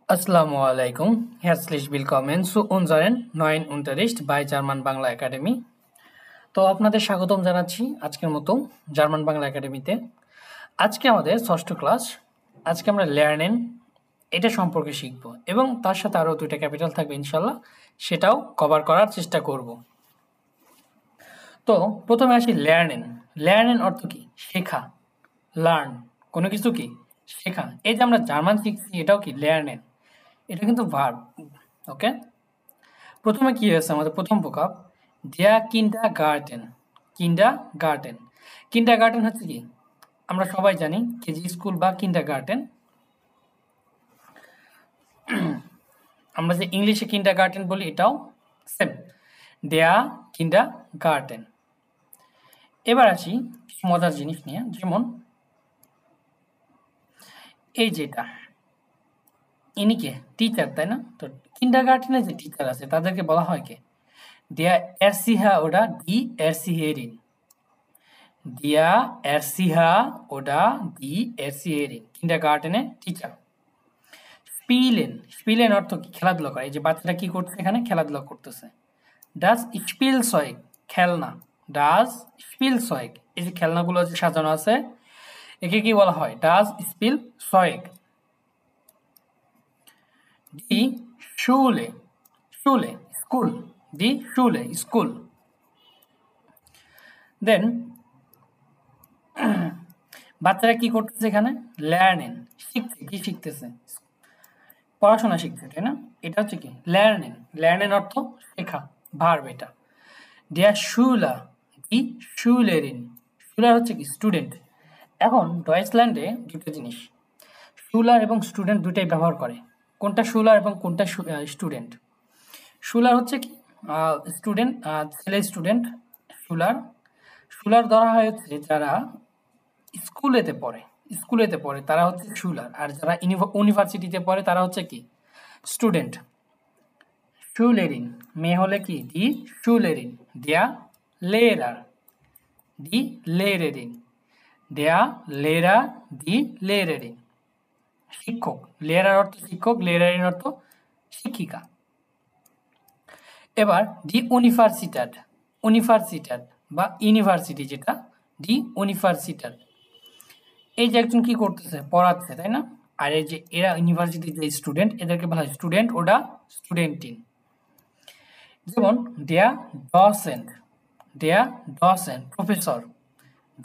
Assalamu alaikum. Herzlich willkommen zu unseren neuen Unterricht bei German Bangla academy. তো আপনাদের স্বাগতম জানাচ্ছি আজকের মতো জার্মান বাংলা একাডেমিতে। আজকে আমাদের ষষ্ঠ ক্লাস। আজকে আমরা লার্নেন এটা সম্পর্কে শিখব এবং তার সাথে আরও দুইটা ক্যাপিটাল থাকবে ইনশাল্লাহ, সেটাও কভার করার চেষ্টা করব। তো প্রথমে আসি লার্নেন। লার্নেন অর্থ কি? শেখা। লার্ন কোনো কিছু কি শেখা। এই যে আমরা জার্মান শিখছি এটাও কি লার্নেন, এটা কিন্তু ভার্ব। ওকে, প্রথমে কি হয়েছে আমাদের প্রথম ভোকাব দিয়া কিন্ডার গার্ডেন। কিন্ডার গার্ডেন, কিন্ডার গার্ডেন হচ্ছে কি আমরা সবাই জানি কেজি স্কুল বা কিন্ডার গার্ডেন। আমরা যে ইংলিশে কিন্ডার গার্ডেন বলি এটাও সেম, দেয়া কিন্ডার গার্ডেন। এবার আসি মজার জিনিস নিয়ে, যেমন এই যেটা ইনি কে টিচার, তাই না? তো কিন্ডার গার্ডেনে যে টিচার আছে তাদেরকে বলা হয় কে? দিয়া এরসিহা ওডা ডি এরসিহেরিন। দিয়া এরসিহা ওডা ডি এরসিহেরিন কিন্ডার গার্ডেনে টিচার। স্পিলেন, স্পিলেন অর্থ কি? খেলাধুলা করে। এই যে বাচ্চাটা কি করছে এখানে? খেলাধুলা করতেছে। ডাস স্পিলসয়েগ, খেলনা। ডাস স্পিলসয়েগ, এই যে খেলনাগুলো যে সাজানো আছে একে কি বলা হয়? ডাস স্পিলসয়েগ। ডি শুলে, শুলে স্কুল, ডি শুলে স্কুল। দেন বাচ্চারা কি করতেছে এখানে? লার্নেন, শিখছে। কি শিখতেছে? পড়াশোনা শিখছে, তাই না? এটা হচ্ছে কি লার্নেন। লার্নেন অর্থ শেখা, ভার্ব এটা। Deer শুলা, D শুলেরিন। শুলার হচ্ছে কি স্টুডেন্ট। এখন ডয়েচল্যান্ডে দুটো জিনিস, শুলার এবং স্টুডেন্ট দুটাই ব্যবহার করে। কোনটা শুলার এবং কোনটা স্টুডেন্ট? শুলার হচ্ছে কি স্টুডেন্ট, ছেলে স্টুডেন্ট শুলার। শুলার ধরা হয়েছে যারা স্কুলেতে পড়ে, স্কুলেতে পড়ে তারা হচ্ছে শুলার, আর যারা ইউনিভার্সিটিতে পড়ে তারা হচ্ছে কি স্টুডেন্ট। শুলেরিন মেয়ে হলে কি? ডি শুলেরিন। দেয়া লেরার, ডি লেরেরিন। দেয়া লেরা, ডি লেরেরিন। শিক্ষক, লেরার অর্থ শিক্ষক, লেরারিন অর্থ শিক্ষিকা। এবার ডি ইউনিভার্সিটাড, ইউনিভার্সিটাড বা ইউনিভার্সিটি যেটা, ডি ইউনিভার্সিটাড। এই যে একজন কি করতেছে? পড়াচ্ছে, তাই না? আর এই যে এরা ইউনিভার্সিটির যে স্টুডেন্ট এদেরকে বলা হয় স্টুডেন্ট, ওটা স্টুডেন্টিন। যেমন দেয়া ডসেন্ট, দেয়া ডসেন্ট প্রফেসর,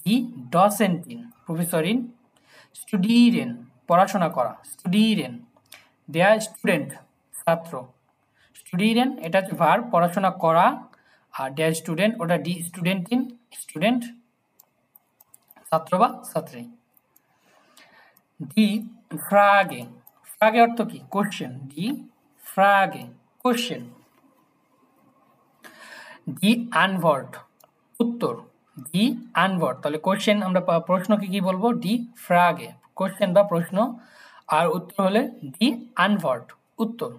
দি ডসেন্টিন প্রফেসরিন। স্টুডিরেন পড়াশোনা করা, স্টুডিরেন। দেয়া স্টুডেন্ট ছাত্র, স্টুডিরেন এটা হচ্ছে ভার্ব পড়াশোনা করা, আর দেয়া স্টুডেন্ট ওটা ডি স্টুডেন্টিন স্টুডেন্ট ছাত্র বা ছাত্রী। ডি ফ্রাগে, ফ্রাগে অর্থ কি? কোশ্চেন, ডি ফ্রাগে কোশ্চেন। ডি আনভার্ট উত্তর, ডি আনভার্ট। তাহলে কোশ্চেন আমরা প্রশ্নকে কি বলবো? ডি ফ্রাগে কোশ্চেন বা প্রশ্ন, আর উত্তর হলে ডি আনভার্ট উত্তর।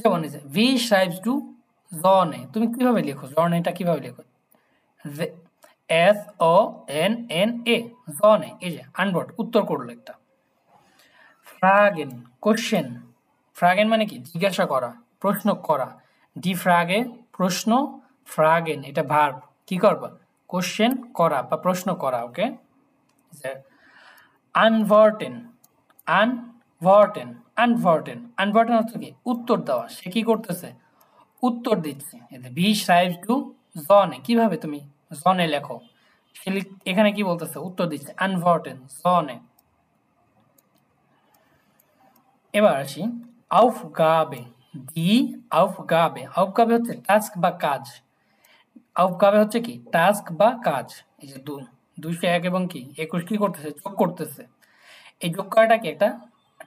যেমন ভি schreibst du জনে, তুমি কিভাবে লেখো? জনেটা কিভাবে লেখো? S O N N E জনে, এই যে আনভার্ট উত্তর করলো একটা। ফ্রাগেন কোশ্চেন, ফ্রাগেন মানে কি? জিজ্ঞাসা করা, প্রশ্ন করা। ডি ফ্রাগে প্রশ্ন, ফ্রাগেন এটা ভার্ব, কি করবা? কোশ্চেন করা বা প্রশ্ন করা। ওকে, আনভার্টেন, আনভার্টেন, আনভার্টেন, আনভার্টেন হচ্ছে কি? উত্তর দেওয়া। সে কি করতেছে? উত্তর দিচ্ছে। বি schreibst du জনে, কিভাবে তুমি জনে লেখো? সে এখানে কি বলতেছে? উত্তর দিচ্ছে, আনভার্টেন জনে। এবার আসি আউফগাবে, ডি আউফগাবে। আউফগাবে হচ্ছে টাস্ক বা কাজ। আউফগাবে হচ্ছে কি? টাস্ক বা কাজ। এই যে 201 এবং কি 21 কি করতেছে? যোগ করতেছে। এই যোগ করাটা কি? একটা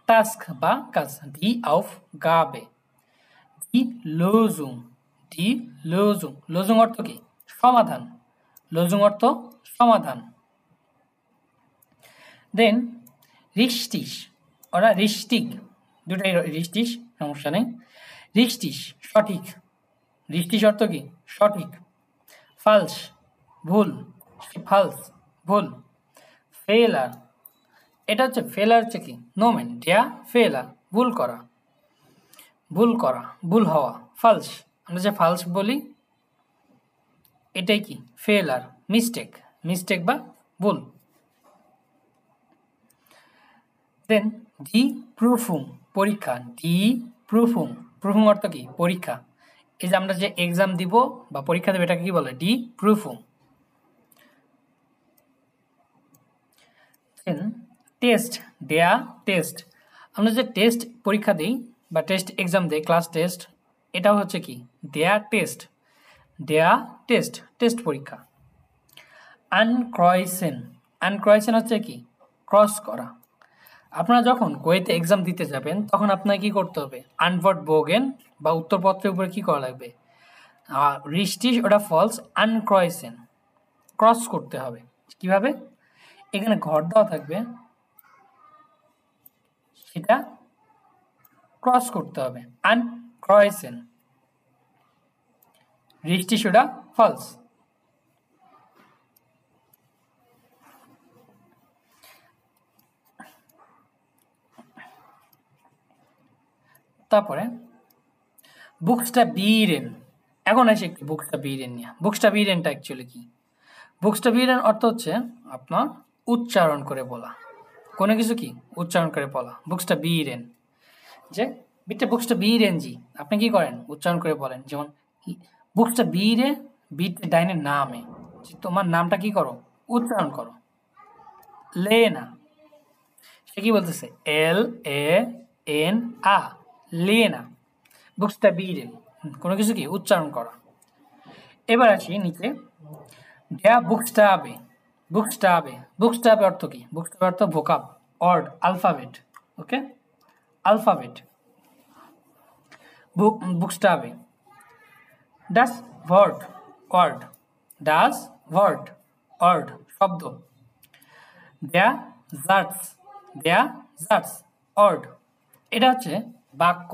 টাস্ক বা কাজ। ডি আউফগাবে। ডি লোজুং, ডি লোজুং। লোজুং অর্থ কি? সমাধান। লোজুং অর্থ সমাধান। দেন রিস্টিস, ওরা রিস্টিক, দুটাই রিস্টিস, সমস্যা নেই। রিস্টিস সঠিক, রিস্টিস অর্থ কি? সঠিক। ফালস ভুল, ফালস ভুল। ফেলার, এটা হচ্ছে ফেলার হচ্ছে কি? নোমেন, ডেয়া ফেলার ভুল করা, ভুল করা, ভুল হওয়া, ফালস। আমরা যে ফালস বলি এটাই কি ফেলার, মিস্টেক, মিস্টেক বা ভুল। দেন ডি প্রুফুম, পরীক্ষা, ডি প্রুফুম, প্রুফুম অর্থ কি পরীক্ষা। এই যে আমরা যে এক্সাম দিব বা পরীক্ষা দেবো এটাকে কি বলে ডি প্রুফুম। দেন টেস্ট, দেয়া টেস্ট, আমরা যে টেস্ট পরীক্ষা দিই বা টেস্ট এক্সাম দিই ক্লাস টেস্ট, এটাও হচ্ছে কি দেয়া টেস্ট, দেয়া টেস্ট, টেস্ট পরীক্ষা। আনক্রয়েসেন, আনক্রয়েসেন হচ্ছে কি ক্রস করা। আপনারা যখন কোয়েতে এক্সাম দিতে যাবেন তখন আপনাকে কি করতে হবে আনভার্ট বোগেন বা উত্তরপত্রের উপরে কি করা লাগবে রিস্টিশ ওটা ফলস আনক্রয়েসেন, ক্রস করতে হবে। কিভাবে, এখানে ঘর দেওয়া থাকবে সেটা ক্রস করতে হবে, আনক্রয়েসেন, রিস্টিশ ওটা ফলস। তারপরে বুকসটা বিরেন, এখন আসি একটু বুকসটা বিরেন নিয়ে। বুকসটা বিরেনটা অ্যাকচুয়ালি কি, বুকসটা বিরেন অর্থ হচ্ছে আপনার উচ্চারণ করে বলা, কোনো কিছু কি উচ্চারণ করে বলা। বুকসটা বিরেন, যে বিটটা বুকসটা বিরেন জি, আপনি কি করেন উচ্চারণ করে বলেন। যেমন বুকসটা বিরে, বিট ডাইনের নামে, যে তোমার নামটা কি করো উচ্চারণ করো। লেনা, সে কি বলতেছে এল এ এন আ, লেনা, বুকসটা বিরেন, কোনো কিছু কি উচ্চারণ করা। এবার আসি নিচে ড্যা বুকস্টাবে, বুকস্টাবে, বুকস্টাবে অর্থ কি, বুকস্টাবে অর্থ ভোকাব, অর্ড, আলফাবেট, ওকে আলফাবেট, বুকস্টাবে। ডাস ওয়ার্ড, ওয়ার্ড, ডাস ওয়ার্ড, ওয়ার্ড শব্দ। দ্যা জাটস, দ্যা জাটস অর্ড, এটা হচ্ছে বাক্য।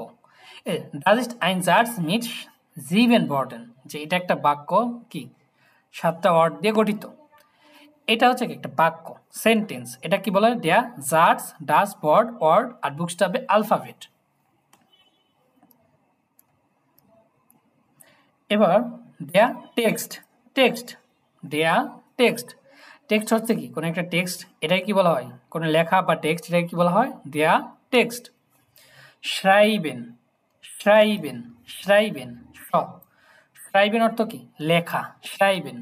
ডাস ইট আইন জাটস মিট জিভেন বর্ডেন, যে এটা একটা বাক্য কি 7টা ওয়ার্ড দিয়ে গঠিত, এটা হচ্ছে একটা বাক্য সেন্টেন্স। এটা কি বলে ড্যা জাটস ডাস ওয়ার্ড ওয়ার্ড আর বুকস্টাবে আলফাবেট। এবার দেয়া টেক্সট, টেক্সট, দেয়া টেক্সট, টেক্সট হচ্ছে কি কোনো একটা টেক্সট, এটাই কি বলা হয় কোনো লেখা বা টেক্সট, এটাকে কি বলা হয় দেয়া টেক্সট। শ্রাইবেন, শ্রাইবেন, শ্রাইবেন, শ্রাইবেন অর্থ কি লেখা, শ্রাইবেন।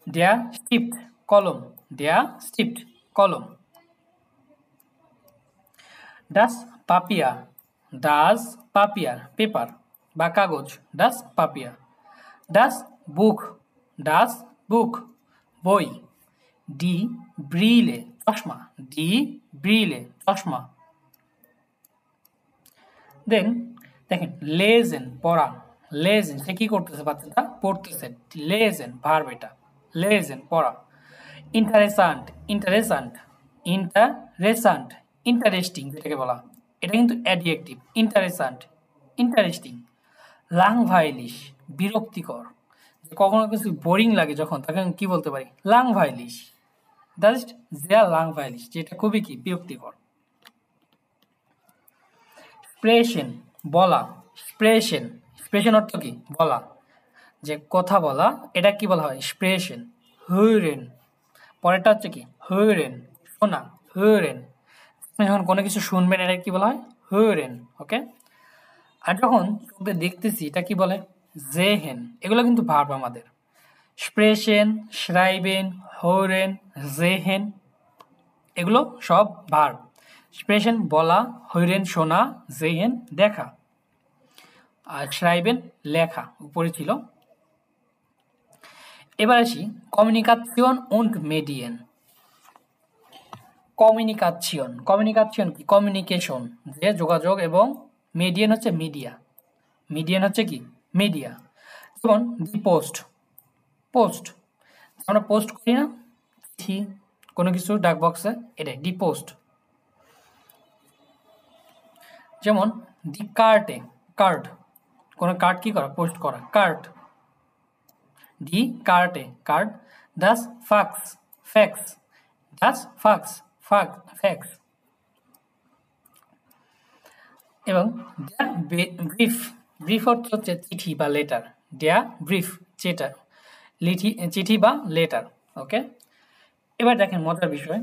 দেয়া স্টিপ্ট, কলম, দেয়া স্টিপ্ট, কলম। ডাস পাপিয়া, ডাস পাপিয়ার পেপার বা কাগজ, ডাস পাপিয়া। ডাস বুক, ডাস বুক বই। ডি ব্রিলে, চশমা, ডি ব্রিলে, চশমা। দেন দেখেন লেজেন, পড়া, লেজেন, সে কি করতেছে বাচ্চাটা পড়তেছে, লেজেন ভার্ব এটা, লেজেন পড়া। ইন্টারেসান্ট, ইন্টারেসান্ট, ইন্টারেসান্ট, ইন্টারেস্টিং যেটাকে বলা, এটা কিন্তু অ্যাডজেক্টিভ, ইন্টারেসান্ট, ইন্টারেস্টিং। লাংভাইলিশ, বিরক্তিকর, কখনো কিছু বোরিং লাগে যখন তখন কি বলতে পারি লাংভাইলিশ, দ্যাট ইজ দেয়ার লাংভাইলিশ, যেটা খুবই কি বিরক্তিকর। স্প্রেশন, বলা, স্প্রেশন, স্প্রেশন অর্থ কি বলা, যে কথা বলা, এটা কি বলা হয় স্প্রেশন। হুরেন, পরেরটা হচ্ছে কি হুরেন, শোনা, হুরেন, যখন কোনো কিছু শুনবেন এটা কি বলা হয় হুরেন, ওকে। আর যখন চোখে দেখতেছি এটা কি বলে জেহেন, এগুলো কিন্তু ভার্ব আমাদের। স্প্রেশন, শ্রাইবেন, হোরেন, জেহেন, এগুলো সব ভার্ব। স্প্রেশন বলা, হৈরেন শোনা, জেহেন দেখা, আর শ্রাইবেন লেখা উপরে ছিল। এবার আসি কমিউনিকেশন und মেডিয়েন। কমিউনিকেশন, কমিউনিকেশন কি কমিউনিকেশন, যে যোগাযোগ, এবং মেডিয়েন হচ্ছে মিডিয়া, মিডিয়ান হচ্ছে কি মিডিয়া। যেমন দি পোস্ট, পোস্ট, আমরা পোস্ট করি না চিঠি কোনো কিছু ডাক বক্সে, এটাই ডি পোস্ট। যেমন দি কার্টে, কার্ড, কোনো কার্ড কি করা পোস্ট করা, কার্ড, ডি কার্টে কার্ড। দাস ফাক্স, ফ্যাক্স, দাস ফাক্স, ফ্যাক্স। এবং দেয়ার ব্রিফ, ব্রিফ অর্থ হচ্ছে চিঠি বা লেটার, দেয়ার ব্রিফ চিঠি বা লেটার। ওকে, এবার দেখেন মজার বিষয়,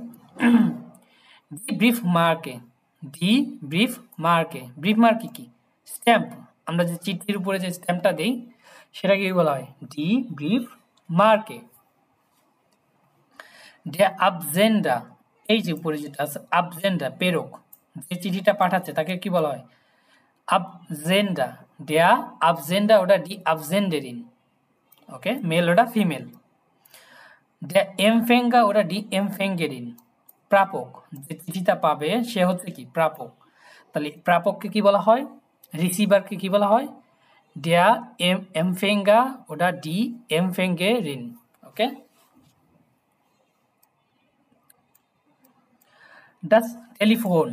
দি ব্রিফ মার্কে, দি ব্রিফ মার্কে, ব্রিফ মার্কে কি স্ট্যাম্প, আমরা যে চিঠির উপরে যে স্ট্যাম্পটা দিই সেটাকে বলা হয় দি ব্রিফ মার্কে। ডে আবজেন্ডা, এই যে উপরে যেটা আছে আবজেন্ডা প্রেরক, যে চিঠিটা পাঠাচ্ছে তাকে কি বলা হয় আবজেন্ডা, দেয়া আবজেন্ডা ওটা ডি আবজেন্ডেরিন। ওকে, মেল ওটা ফিমেল। ডে এমফেঙ্গা ওটা ডি এমফেঙ্গেরিন, প্রাপক, যে চিঠিটা পাবে সে হচ্ছে কি প্রাপক, তাহলে প্রাপককে কি বলা হয়, রিসিভারকে কি বলা হয় দেয়া এমফেঙ্গা ওটা ডি এমফেঙ্গেরিন। ওকে, ডাস টেলিফোন,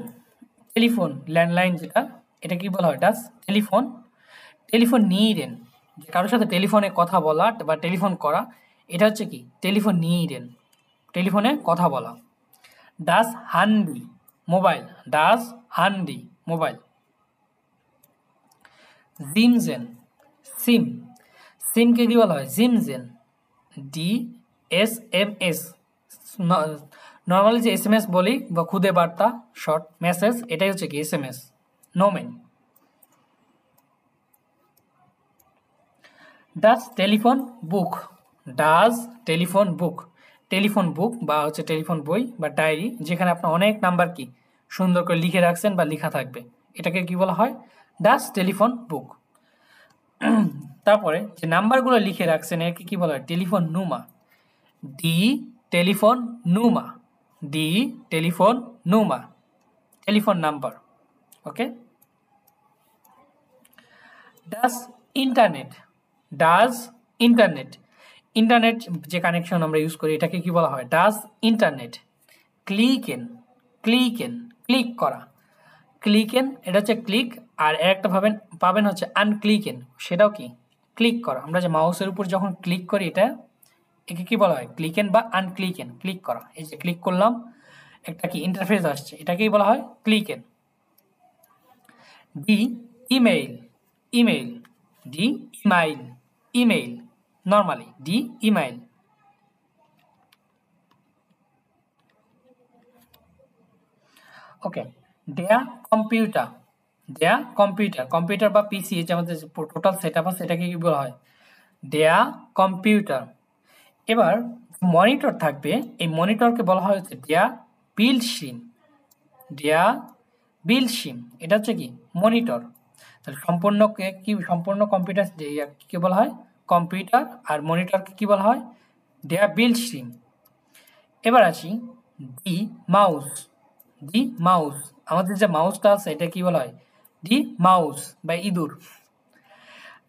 টেলিফোন ল্যান্ডলাইন যেটা, এটা কি বলা হয় ডাস টেলিফোন, টেলিফোন নিডেন, যে কারোর সাথে টেলিফোনে কথা বলা বা টেলিফোন করা, এটা হচ্ছে কি টেলিফোন নিডেন, টেলিফোনে কথা বলা। ডাস হান্ডি মোবাইল, ডাস হান্ডি মোবাইল। জিমজেন সিম, সিমকে কি বলা হয় জিমজেন, ডি এস এম এস, নর্মালি যে এস এম এস বলি বা খুদে বার্তা শর্ট মেসেজ, এটাই হচ্ছে কি এস এম এস নোমেন। ডাস টেলিফোন বুক, ডাস টেলিফোন বুক, টেলিফোন বুক বা হচ্ছে টেলিফোন বই বা ডায়েরি, যেখানে আপনার অনেক নাম্বার কি সুন্দর করে লিখে রাখছেন বা লেখা থাকবে, এটাকে কি বলা হয় ডাস টেলিফোন বুক। তারপরে যে নাম্বারগুলো লিখে রাখছেন একে কি বলা হয় টেলিফোন নুমা, ডি টেলিফোন নুমা, ডি টেলিফোন নুমা, টেলিফোন নাম্বার। ওকে, ডাস ইন্টারনেট, ডাস ইন্টারনেট, ইন্টারনেট যে কানেকশন আমরা ইউজ করি এটাকে কি বলা হয় ডাস ইন্টারনেট। ক্লিকেন, ক্লিকেন ক্লিক করা, ক্লিকেন এটা হচ্ছে ক্লিক, আর একটা পাবেন হচ্ছে আনক্লিকেন, সেটাও কি ক্লিক করা, আমরা যে মাউসের উপর যখন ক্লিক করি এটা একে কি বলা হয় ক্লিকেন বা আনক্লিকেন, ক্লিক করা, এই যে ক্লিক করলাম একটা কি ইন্টারফেস আসছে এটাকেই বলা হয় ক্লিকেন। ডি ইমেইল, ইমেইল, ডি ইমাইল, ইমেইল নর্মালি ডি ইমাইল। ওকে, দেয়া কম্পিউটার, দেয়া কম্পিউটার, কম্পিউটার বা পিসি যে আমাদের টোটাল সেট আপ আছে এটাকে কি বলা হয় দেয়া কম্পিউটার। এবার মনিটর থাকবে, এই মনিটরকে বলা হয় হচ্ছে দেয়া বিলশিম, দেয়া বিলশিম, এটা হচ্ছে কি মনিটর। তাহলে সম্পূর্ণকে কি সম্পূর্ণ কম্পিউটার কি বলা হয় কম্পিউটার, আর মনিটরকে কি বলা হয় দেয়া বিলশিম। এবার আসি ডি মাউস, ডি মাউস, আমাদের যে মাউসটা আছে এটা কি বলা হয় ডি মাউস বা ইঁদুর।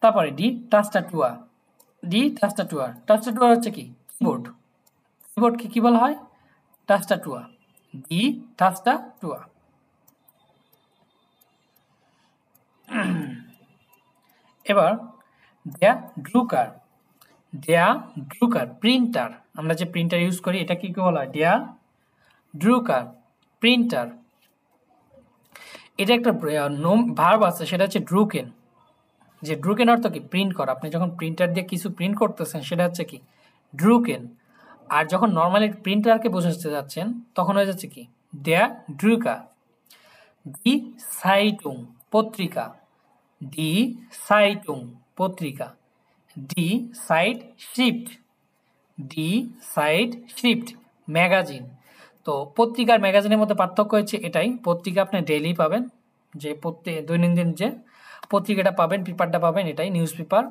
তারপরে ডি টাস্টাটুয়া, ডি টাস্টাটুয়া, টাস্টাটুয়া হচ্ছে কি কিবোর্ড, কিবোর্ডকে কি বলা হয় টাস্টাটুয়া, ডি টাস্টাটুয়া। এবার দেয়া ড্রুকার, দেয়া ড্রুকার প্রিন্টার, আমরা যে প্রিন্টার ইউজ করি এটা কি বলা হয় দেয়া ড্রুকার প্রিন্টার। এটা একটা ভার্ব আছে সেটা হচ্ছে ড্রুকেন, যে ড্রুকেন অর্থ কি প্রিন্ট করা, আপনি যখন প্রিন্টার দিয়ে কিছু প্রিন্ট করতেছেন সেটা হচ্ছে কি ড্রুকেন, আর যখন নর্মালি প্রিন্টারকে বোঝাতে যাচ্ছেন তখন হয়ে যাচ্ছে কি দেয়া ড্রুকা। ডি সাইটুং পত্রিকা, ডি সাইটুং পত্রিকা, ডি সাইট শিফট, ডি সাইট শিফট ম্যাগাজিন। তো পত্রিকার ম্যাগাজিনের মধ্যে পার্থক্য হচ্ছে এটাই, পত্রিকা আপনি ডেইলি পাবেন, যে দৈনন্দিন যে পত্রিকাটা পাবেন পেপারটা পাবেন এটাই নিউজ পেপার।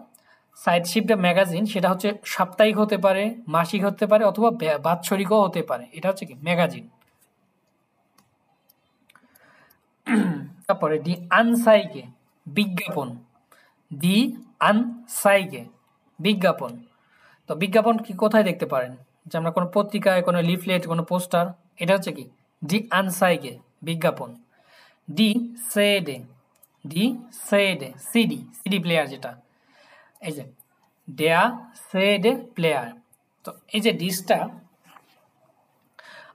সাইট শিফট ম্যাগাজিন সেটা হচ্ছে সাপ্তাহিক হতে পারে, মাসিক হতে পারে, অথবা বাৎসরিকও হতে পারে, এটা হচ্ছে কি ম্যাগাজিন। তারপরে ডি আনসাইকে বিজ্ঞাপন, ডি আনসাইকে বিজ্ঞাপন। তো বিজ্ঞাপন কি কোথায় দেখতে পারেন, যে আমরা কোনো পত্রিকায় কোনো লিফলেট কোনো পোস্টার, এটা হচ্ছে কি ডি আনসাইকে বিজ্ঞাপন। ডি সেডে, ডি সেডে সিডি, সিডি প্লেয়ার যেটা, এই যে দেয়া সেডে প্লেয়ার। তো এই যে ডিস্কটা,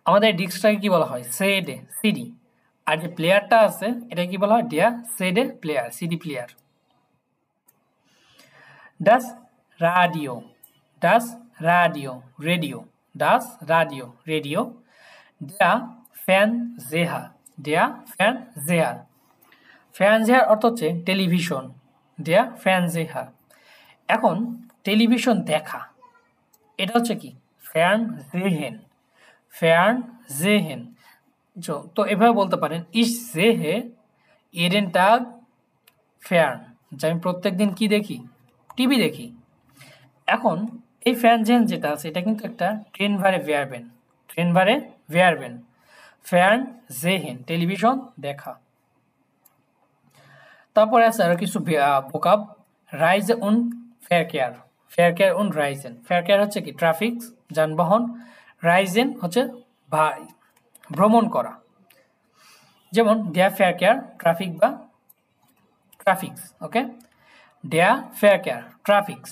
আমাদের ডিস্কটাকে কি বলা হয় সেডে সিডি, আর যে প্লেয়ারটা আছে এটা কি বলা হয় der CD player, CD player. das Radio, das Radio, radio, das Radio, radio. der Fernseher, der Fernseher, Fernseher অর্থ হচ্ছে টেলিভিশন, der Fernseher। এখন টেলিভিশন দেখা এটা হচ্ছে কি Fernsehen, Fernsehen। তো এভাবে বলতে পারেন ich sehe jeden Tag fern, যে আমি প্রত্যেকদিন কি দেখি, টিভি দেখি। এখন এই Fernsehen যেটা আছে এটা কিন্তু একটা ট্রেনভারে ভেয়ারবেন, ট্রেনভারে ভেয়ারবেন, Fernsehen টেলিভিশন দেখা। তারপরে আছে আরো কিছু ভোকাব, rise und Verkehr, Verkehr und Reisen। Verkehr হচ্ছে কি ট্রাফিক, যানবাহন, রাইজেন হচ্ছে ভ্রমণ করা। যেমন der Verkehr ট্রাফিক বা ট্রাফিক্স, ওকে, der Verkehr ট্রাফিক্স।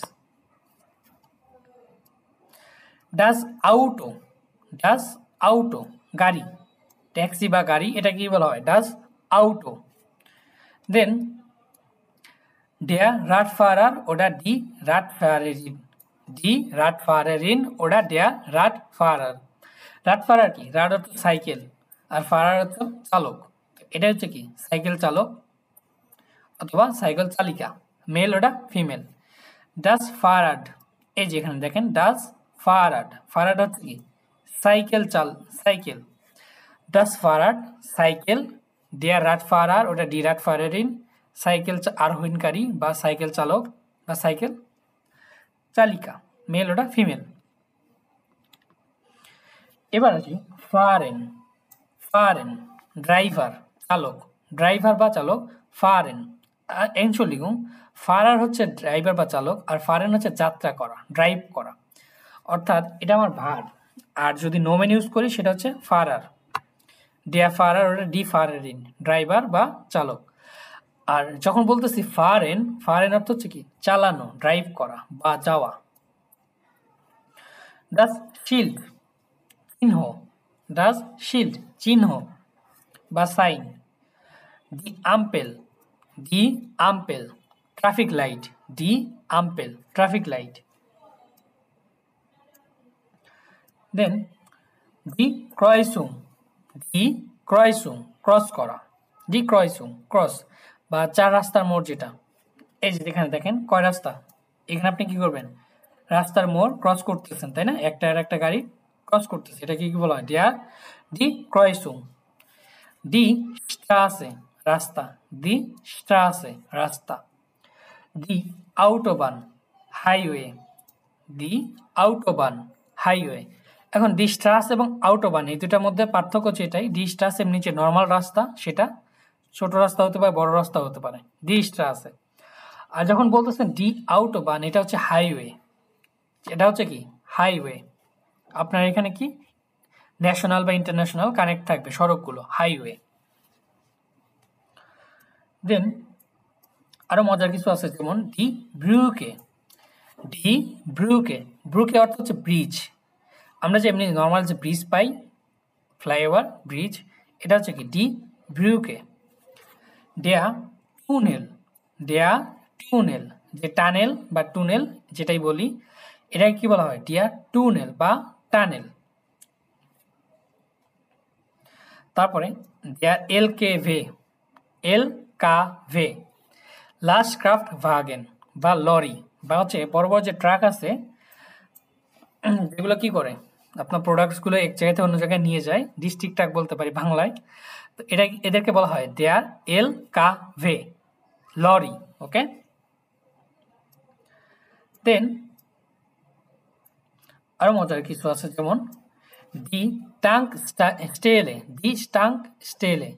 das Auto, das Auto গাড়ি, ট্যাক্সি বা গাড়ি, এটা কি বলা হয় das Auto। দেন der Radfahrer oder die Radfahrerin, die Radfahrerin oder der Radfahrer। Radfahrer কি, রাড অর্থ সাইকেল আর ফারার অর্থ চালক, এটা হচ্ছে কি সাইকেল চালক অথবা সাইকেল চালিকা, মেল ওটা ফিমেল। das Fahrrad, এই যে এখানে দেখেন das Fahrrad, Fahrrad হচ্ছে কি cycle cycle, das Fahrrad cycle, der Radfahrer oder die Radfahrerin cycle আরোহণকারী বা সাইকেল চালক বা সাইকেল চালিকা, মেল ওটা ফিমেল। এবার আছে ফারেন, ফারেন ড্রাইভার চালক, ড্রাইভার বা চালক ফারেন। এনশোলিগুম ফারার হচ্ছে ড্রাইভার বা চালক আর ফারেন হচ্ছে যাত্রা করা, ড্রাইভ করা, অর্থাৎ এটা আমার ভার্ব। আর যদি নোমেন ইউজ করি সেটা হচ্ছে ফারার, der Fahrer oder die Fahrerin driver বা চালক। আর যখন বলতেছি ফারেন, ফারেন অর্থ হচ্ছে কি চালানো, ড্রাইভ করা বা যাওয়া। das Schild চিহ্ন, das Schild চিহ্ন বা sign. die Ampel, die Ampel traffic light, die Ampel traffic light. Then die Kreuzung, die Kreuzung cross করা, die Kreuzung ক্রস বা চার রাস্তার মোড় যেটা, এই যে এখানে দেখেন কয় রাস্তা, এখানে আপনি কি করবেন রাস্তার মোড় ক্রস করতেছেন, তাই না, একটা আর একটা গাড়ি ক্রস করতেছে, এটা কি বলা হয় die Kreuzung। die Straße রাস্তা, die Straße রাস্তা। die Autobahn highway, die Autobahn highway. এখন die Straße এবং Autobahn এই দুটার মধ্যে পার্থক্য যেটাই, die Straße এমনি যে নর্মাল রাস্তা, সেটা ছোট রাস্তা হতে পারে, বড় রাস্তা হতে পারে, die Straße। আর যখন বলতেছেন die Autobahn এটা হচ্ছে হাইওয়ে, এটা হচ্ছে কি হাইওয়ে। আপনার এখানে কি ন্যাশনাল বা ইন্টারন্যাশনাল কানেক্ট থাকবে সড়কগুলো, হাইওয়ে। দেন আরো মজার কিছু আছে, যেমন die Brücke, die Brücke, ব্রুকে অর্থ হচ্ছে ব্রিজ। আমরা যে এমনি নর্মাল যে ব্রিজ পাই, ফ্লাইওভার ব্রিজ, এটা হচ্ছে কি die Brücke। der Tunnel, der Tunnel যে টানেল বা টুনেল যেটাই বলি, এটাকে কি বলা হয় der Tunnel বা টানেল। তারপরে der LKW, LKW Lastkraftwagen বা লরি, বা হচ্ছে বড় বড় যে ট্রাক আছে যেগুলো কি করে আপনার প্রোডাক্টসগুলো এক জায়গা থেকে অন্য জায়গায় নিয়ে যায়, ডিস্ট্রিক্ট ট্রাক বলতে পারি বাংলায়। তো এটা এদেরকে বলা হয় der LKW লরি, ওকে। দেন আরো মজার কিছু আছে, যেমন die Tankstelle, die Tankstelle,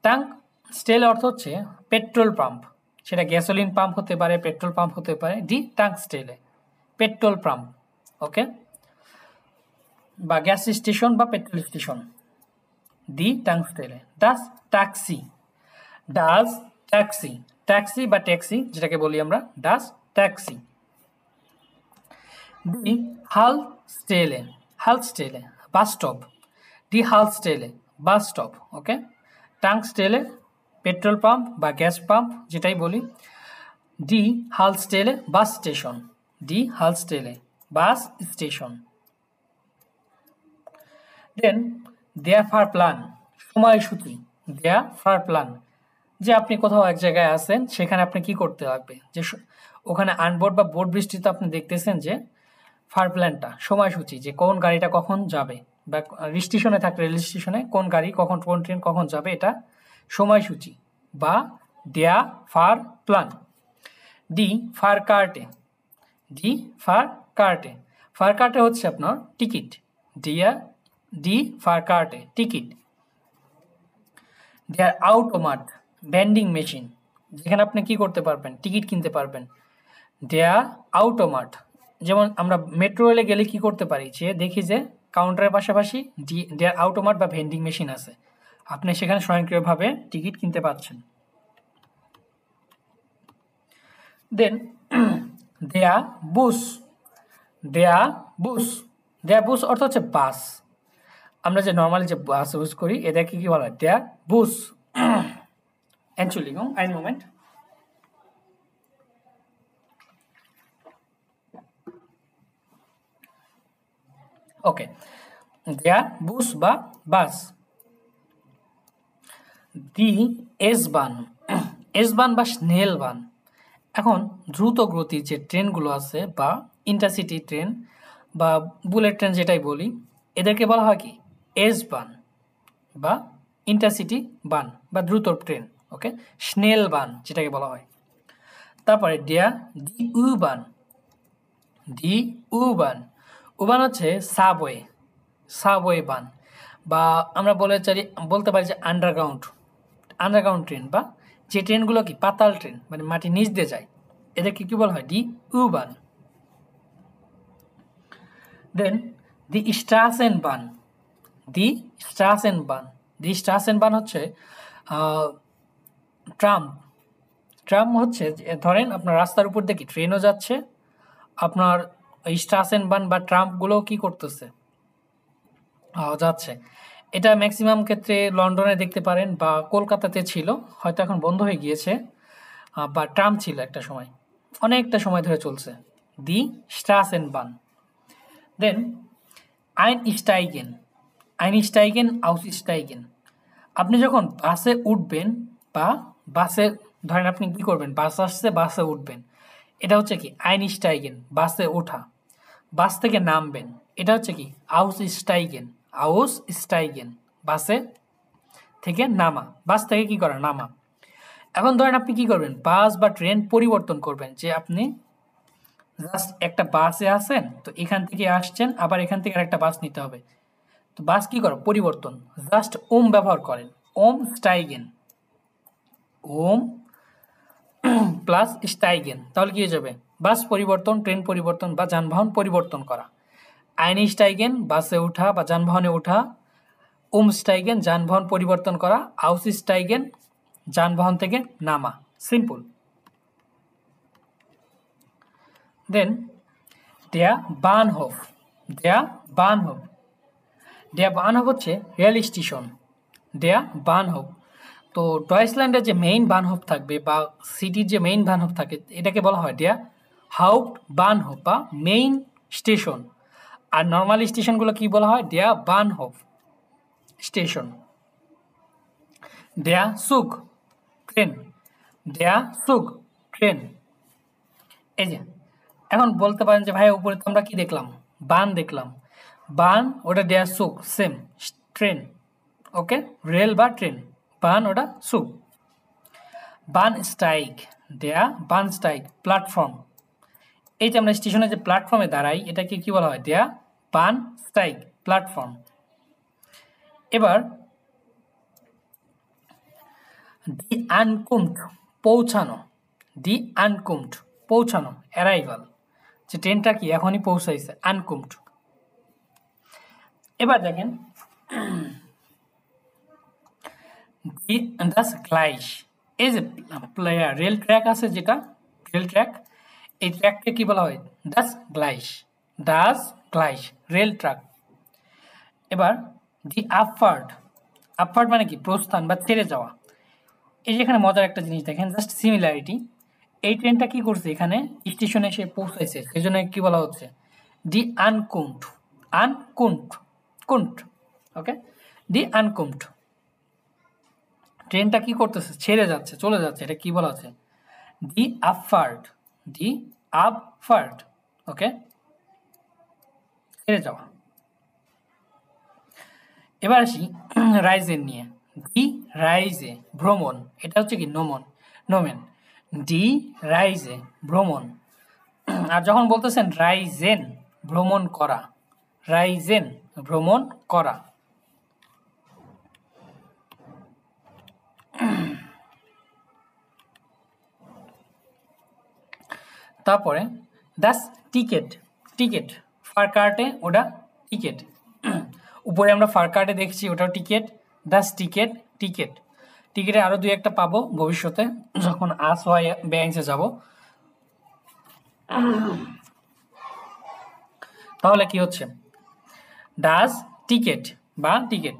Tankstelle অর্থ হচ্ছে পেট্রোল পাম্প, সেটা গ্যাসোলিন পাম্প হতে পারে, পেট্রোল পাম্প হতে পারে, die Tankstelle petrol pump, okay, বা গ্যাস স্টেশন বা petrol station, die Tankstelle। das Taxi, das Taxi, taxi বা ট্যাক্সি যেটাকে বলি আমরা, das Taxi। die Haltestelle, Haltestelle bus stop, die Haltestelle bus stop, okay. টাংস্টেলে petrol pump বা gas pump যেটাই বলি। ডি হালস্টেলে বাস স্টেশন, ডি হালস্টেলে বাস স্টেশন। দেন দেয়া ফার প্ল্যান, সময়সূচি, দেয়া ফার প্ল্যান, যে আপনি কোথাও এক জায়গায় আছেন সেখানে আপনি কি করতে লাগবে, যে ওখানে আনবোর্ড বা বোর্ড বৃষ্টিতে আপনি দেখতেছেন যে ফার প্ল্যানটা সময়সূচি, যে কোন গাড়িটা কখন যাবে, বা স্টেশনে থাকলে রেল স্টেশনে কোন গাড়ি কখন কোন ট্রেন কখন যাবে, এটা সময়সূচি বা দেয়া ফার প্ল্যান। ডি ফার কার্টে, ডি ফার কার্টে, ফার কার্টে হচ্ছে আপনার টিকিট, ডি ফার কার্টে টিকিট। দেয়ার আউটোমাট ভেন্ডিং মেশিন, যেখানে আপনি কি করতে পারবেন, টিকিট কিনতে পারবেন। দেয়ার আউটোমাট, যেমন আমরা মেট্রো রেলে গেলে কি করতে পারি, যে দেখি যে কাউন্টারের পাশাপাশি দেয়ার আউটোমাট বা ভেন্ডিং মেশিন আছে, আপনি সেখানে স্বয়ংক্রিয়ভাবে টিকিট কিনতে পারছেন। দেন দেয়া বুস, দেয়া বুস, দেয়া বুস অর্থ হচ্ছে বাস। আমরা যে নর্মালি যে বাস ইউজ করি এটাকে কি বলা হয়, দেয়া বুস। Entschuldigung, einen Moment. ওকে, দেয়া বুস বা বাস। দি এস-বান, এস-বান বা স্নেল বান, এখন দ্রুত গতির যে ট্রেনগুলো আছে বা ইন্টারসিটি ট্রেন বা বুলেট ট্রেন যেটাই বলি, এদেরকে বলা হয় কি এস-বান বা ইন্টারসিটি বান বা দ্রুত ট্রেন। ওকে, স্নেল বান যেটাকে বলা হয়। তারপরে ডেয়া দি ইউ-বান, দি ইউ-বান, উবান হচ্ছে সাবওয়ে, সাবওয়ে বান, বা আমরা বলতে পারি যে আন্ডারগ্রাউন্ড ট্রেন, বা যে ট্রেনগুলো কি পাতাল ট্রেন, মানে মাটির নিচ দিয়ে যায়, এদেরকে কি বলা হয়, ডি ইউ-বান। দেন দি স্ট্রাসেন বান, দি স্ট্রাসেন বান, দি স্ট্রাসেন বান হচ্ছে ট্রাম, ট্রাম হচ্ছে ধরেন আপনার রাস্তার উপর দিয়ে কি ট্রেনও যাচ্ছে, আপনার স্ট্রাসেন বান বা ট্রামগুলো কি করতেছে, যাচ্ছে। এটা ম্যাক্সিমাম ক্ষেত্রে লন্ডনে দেখতে পারেন বা কলকাতাতে ছিল, হয়তো এখন বন্ধ হয়ে গিয়েছে, বা ট্রাম ছিল একটা সময়, অনেকটা সময় ধরে চলছে, দি স্ট্রাসেন বান। দেন আইনস্টাইগেন, আইনস্টাইগেন আউসস্টাইগেন, আপনি যখন বাসে উঠবেন বা বাসে ধরেন আপনি কি করবেন, বাস আসছে বাসে উঠবেন, এটা হচ্ছে কি আইনস্টাইগেন, বাসে ওঠা। বাস থেকে নামবেন, এটা হচ্ছে কি আউসস্টাইগেন, আউসস্টাইগেন, বাসে থেকে নামা, বাস থেকে কি করা, নামা। এখন ধরেন আপনি কি করবেন, বাস বা ট্রেন পরিবর্তন করবেন, যে আপনি জাস্ট একটা বাসে আছেন, তো এখান থেকে আসছেন, আবার এখান থেকে আরেকটা বাস নিতে হবে, তো বাস কি করো, পরিবর্তন, জাস্ট ওম ব্যবহার করেন, ওম স্টাইগেন, ওম প্লাস স্টাইগেন, তাহলে কি হয়ে যাবে, বাস পরিবর্তন, ট্রেন পরিবর্তন বা যানবাহন পরিবর্তন করা। আইনস্টাইগেন বাসে ওঠা বা যানবাহনে ওঠা, উমস্টাইগেন যানবাহন পরিবর্তন করা, আউসস্টাইগেন যানবাহন থেকে নামা, সিম্পল। দেন দেয়া বানহোফ, দেয়া বানহোফ, দেয়া বানহোফ হচ্ছে রেল স্টেশন, দেয়া বানহোফ। তো ডয়েচল্যান্ডের যে মেইন বানহোফ থাকবে বা সিটির যে মেইন বানহোফ থাকে, এটাকে বলা হয় দেয়া হাউপ্ট বানহোফ বা মেইন স্টেশন, আর নর্মাল স্টেশনগুলো কি বলা হয়, দেয়া বানহোফ স্টেশন। দেয়া সুগ ট্রেন, দেয়া সুগ ট্রেন। এই যে এখন বলতে পারেন যে ভাই উপরে তো আমরা কি দেখলাম, বান দেখলাম, বান ওটা দেয়া সুগ সেম ট্রেন, ওকে, রেল বা ট্রেন, বান ওটা সুগ। বান স্ট্রাইক, দেয়া বান স্ট্রাইক প্ল্যাটফর্ম, এই যে আমরা স্টেশনে যে প্ল্যাটফর্মে দাঁড়াই এটাকে কি বলা হয়, দেয়া বান স্ট্রাইক প্ল্যাটফর্ম। এবার দি আনকুম্ট পৌঁছানো, দি আনকুম্ট পৌঁছানো, অ্যারাইভাল, যে ট্রেনটা কি এখনই পৌঁছাইছে, আনকুম্ট। এবার দেখেন দি দাস গ্লাইস, এই যে রেল ট্র্যাক আছে, যেটা রেল ট্র্যাক, এই ট্র্যাককে কি বলা হয়, দাস গ্লাইস, দাস গ্লাইস রেল ট্র্যাক। এবার দি আপওয়ার্ড, আপওয়ার্ড মানে কি প্রস্থান বা ছেড়ে যাওয়া। এই যে এখানে মজার একটা জিনিস দেখেন, জাস্ট সিমিলারিটি। এই ট্রেনটা কি করছে, এখানে স্টেশনে এসে পৌঁছাইছে, সেজন্য কি বলা হচ্ছে, ডি আনকুন্ট, আনকুন্ট, কুন্ট, ওকে, ডি আনকুন্ট। ট্রেনটা কি করতেছে, ছেড়ে যাচ্ছে, চলে যাচ্ছে, এটা কি বলা হচ্ছে, ডি আপফার্ট, ডি আপফার্ট, ওকে, ছেড়ে যাওয়া। এবার আসি রাইজেন নিয়ে। ডি রাইজে ভ্রমণ, এটা হচ্ছে কি নোমন, নোমেন, ডি রাইজে ভ্রমণ। আর যখন বলতেছেন রাইজেন ভ্রমণ করা, রাইজেন ভ্রমণ করা। তারপরে দাস টিকেট, টিকেট ফার কার্টে ওটা টিকেট, উপরে আমরা ফার কার্টে দেখছি ওটাও টিকেট, দাস টিকেট, টিকেট। টিকেটে আরও দুই একটা পাবো ভবিষ্যতে যখন আস হয় ব্যাংকে যাব। তাহলে কি হচ্ছে, ডাস টিকেট বা টিকেট,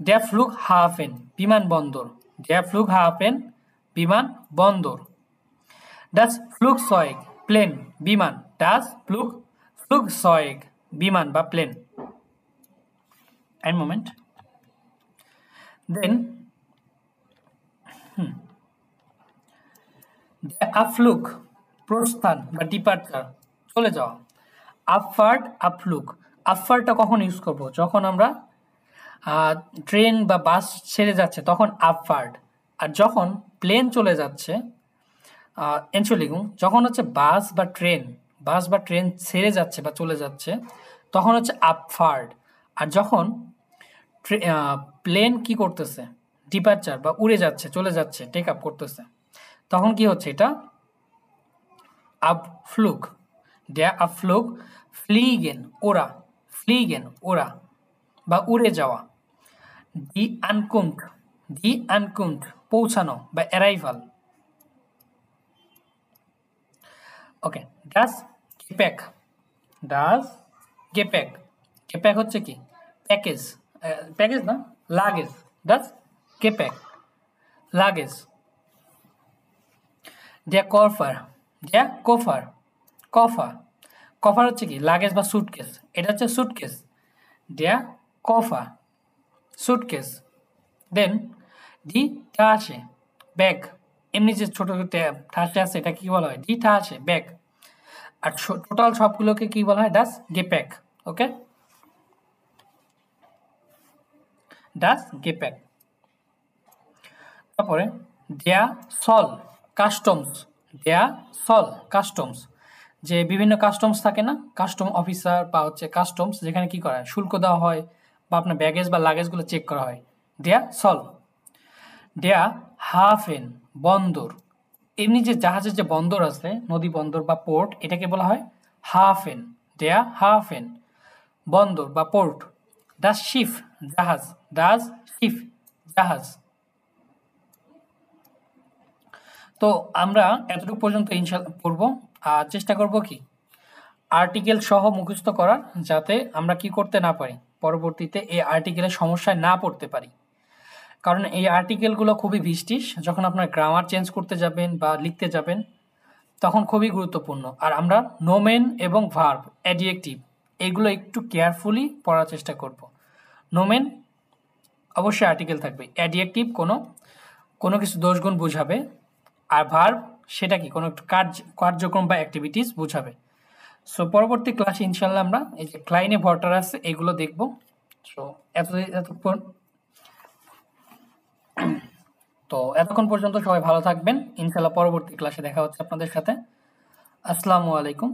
ড্যা ফ্লুগ হাফেন বিমানবন্দর, ড্যা ফ্লুগ হাফেন বিমানবন্দর, ডাস ফ্লুগ সয়েগ প্লেন বিমান, ডাস ফ্লুগ ফ্লুগ সয়েগ বিমান বা প্লেন। এক মোমেন্ট, দেন আফলুক প্রস্থান বা ডিপার্চার, চলে যাওয়া। আপফার্ট আপফ্লুক, আপফার্টটা কখন ইউজ করব, যখন আমরা ট্রেন বা বাস ছেড়ে যাচ্ছে তখন আপফার্ট। আর যখন প্লেন চলে যাচ্ছে এনচুলিগুম, যখন হচ্ছে বাস বা ট্রেন ছেড়ে যাচ্ছে বা চলে যাচ্ছে তখন হচ্ছে আপফার্ট। আর যখন প্লেন কি করতেছে, ডিপার্চার বা উড়ে যাচ্ছে, চলে যাচ্ছে, টেক আপ করতেছে, তখন কি হচ্ছে, এটা আপফ্লুগ, ড্যা আপফ্লুগ ফ্লিগেন ওরা, ফ্লিগেন ওরা বা উড়ে যাওয়া। ডি আনকুন্ট, ডি আনকুন্ট পৌঁছানো বা অ্যারাইভাল। ওকে, ডাস গেপ্যাক, ডাস গেপ্যাক, গেপ্যাক হচ্ছে কি প্যাকেজ, প্যাকেজ না লাগেজ, ডাস গেপ্যাক লাগেজ। ড্যা কফার, ড্যা কফার, কফা, কফার হচ্ছে কি লাগেজ বা সুটকেস, এটা হচ্ছে সুটকেস, ড্যা কফা সুটকেস। দেন ডি টাসে ব্যাগ, এমনি যে ছোট ঠাসে আছে এটা কি বলা হয়, ডি টাসে ব্যাগ। আর টোটাল সবগুলোকে কি বলা হয়, ডাস গেপ্যাক, ওকে, ডাস গেপ্যাক। তারপরে ড্যা সল কাস্টমস, ড্যা সল কাস্টমস, যে বিভিন্ন কাস্টমস থাকে না, কাস্টম অফিসার বা হচ্ছে কাস্টমস, যেখানে কি করা হয় শুল্ক দেওয়া হয় বা আপনার ব্যাগেজ বা লাগেজগুলো চেক করা হয়, ড্যা সল। ড্যা হাফেন বন্দর, এমনি যে জাহাজের যে বন্দর আছে, নদী বন্দর বা পোর্ট, এটাকে বলা হয় হাফেন, ড্যা হাফেন বন্দর বা পোর্ট। ডাস শিফ জাহাজ, ডাস শিফ জাহাজ। তো আমরা এতটুকু পর্যন্ত ইনশাল্লাহ পড়ব, আর চেষ্টা করব কি আর্টিকেল সহ মুখস্থ করার, যাতে আমরা কি করতে না পারি, পরবর্তীতে এই আর্টিকেলের সমস্যায় না পড়তে পারি। কারণ এই আর্টিকেলগুলো খুবই ভিস্টিস, যখন আপনার গ্রামার চেঞ্জ করতে যাবেন বা লিখতে যাবেন তখন খুবই গুরুত্বপূর্ণ। আর আমরা নোমেন এবং ভার্ব, অ্যাডজেক্টিভ, এগুলো একটু কেয়ারফুলি পড়ার চেষ্টা করব। নোমেন অবশ্যই আর্টিকেল থাকবে, অ্যাডজেক্টিভ কোনো কোনো কিছু দোষগুণ বোঝাবে, আর ভার্ব সেটা কি কোনো একটা কার্যক্রম বা অ্যাক্টিভিটিস বোঝাবে। সো পরবর্তী ক্লাসে ইনশাল্লাহ আমরা এই যে ক্লাইনে ভর্টার আছে এগুলো দেখব। সো এতক্ষণ এতক্ষণ পর্যন্ত সবাই ভালো থাকবেন, ইনশাল্লাহ পরবর্তী ক্লাসে দেখা হচ্ছে আপনাদের সাথে। আসসালামু আলাইকুম।